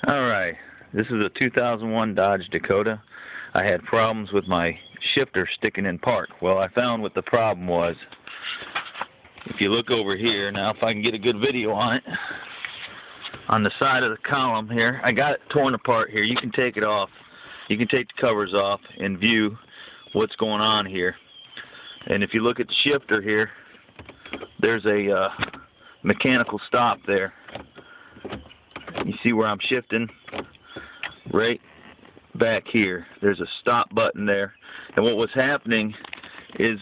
Alright, this is a 2001 Dodge Dakota. I had problems with my shifter sticking in park. Well, I found what the problem was. If you look over here, now if I can get a good video on it, on the side of the column here, I got it torn apart here. You can take it off. You can take the covers off and view what's going on here. And if you look at the shifter here, there's a mechanical stop there. You see where I'm shifting? Right back here. There's a stop button there. And what was happening is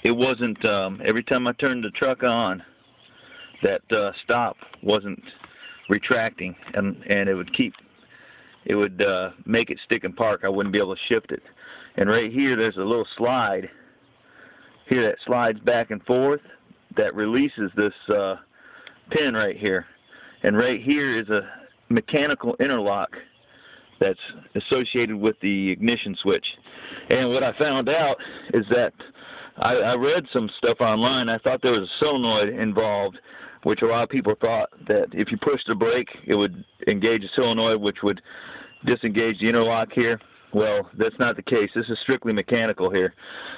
it wasn't, every time I turned the truck on, that stop wasn't retracting, and it would make it stick in park. I wouldn't be able to shift it. And right here there's a little slide here that slides back and forth that releases this pin right here. And right here is a mechanical interlock that's associated with the ignition switch. And what I found out is that I read some stuff online. I thought there was a solenoid involved, which a lot of people thought that if you pushed the brake, it would engage the solenoid, which would disengage the interlock here. Well, that's not the case. This is strictly mechanical here.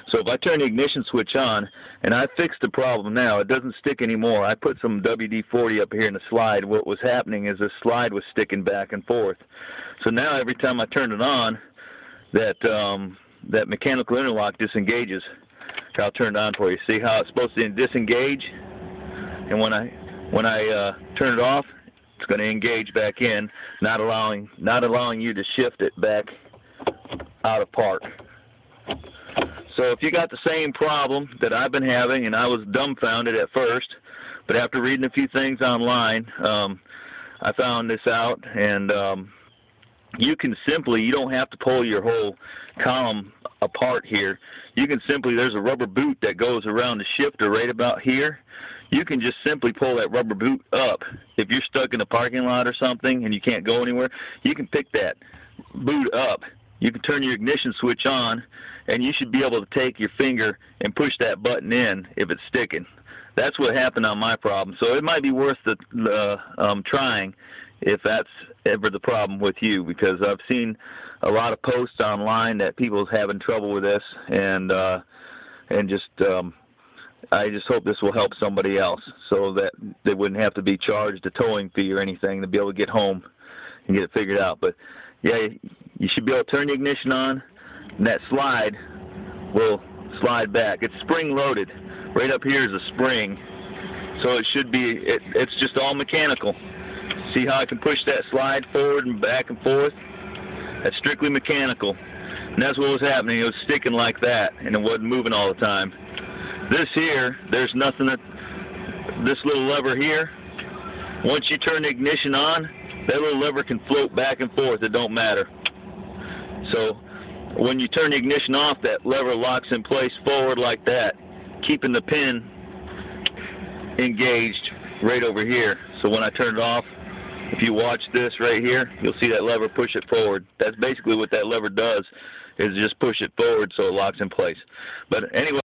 So if I turn the ignition switch on, and I fixed the problem now, it doesn't stick anymore. I put some WD-40 up here in the slide. What was happening is the slide was sticking back and forth. So now every time I turn it on, that mechanical interlock disengages. I'll turn it on for you. See how it's supposed to disengage? And when I turn it off, it's going to engage back in, not allowing you to shift it back out of park. So if you got the same problem that I've been having, and I was dumbfounded at first, but after reading a few things online, I found this out, and you don't have to pull your whole column apart here. You can simply, there's a rubber boot that goes around the shifter right about here. You can just simply pull that rubber boot up. If you're stuck in a parking lot or something and you can't go anywhere, you can pick that boot up. You can turn your ignition switch on, and you should be able to take your finger and push that button in if it's sticking. That's what happened on my problem. So it might be worth trying if that's ever the problem with you, because I've seen a lot of posts online that people's having trouble with this, and I just hope this will help somebody else so that they wouldn't have to be charged a towing fee or anything to be able to get home and get it figured out. But yeah, you should be able to turn the ignition on, and that slide will slide back. It's spring loaded. Right up here is a spring, so it should be, it's just all mechanical. See how I can push that slide forward and back and forth? That's strictly mechanical. And that's what was happening. It was sticking like that, and it wasn't moving all the time. This here, there's nothing this little lever here, once you turn the ignition on, that little lever can float back and forth. It don't matter. So when you turn the ignition off, that lever locks in place forward like that, keeping the pin engaged right over here. So when I turn it off, if you watch this right here, you'll see that lever push it forward. That's basically what that lever does, is just push it forward so it locks in place. But anyway.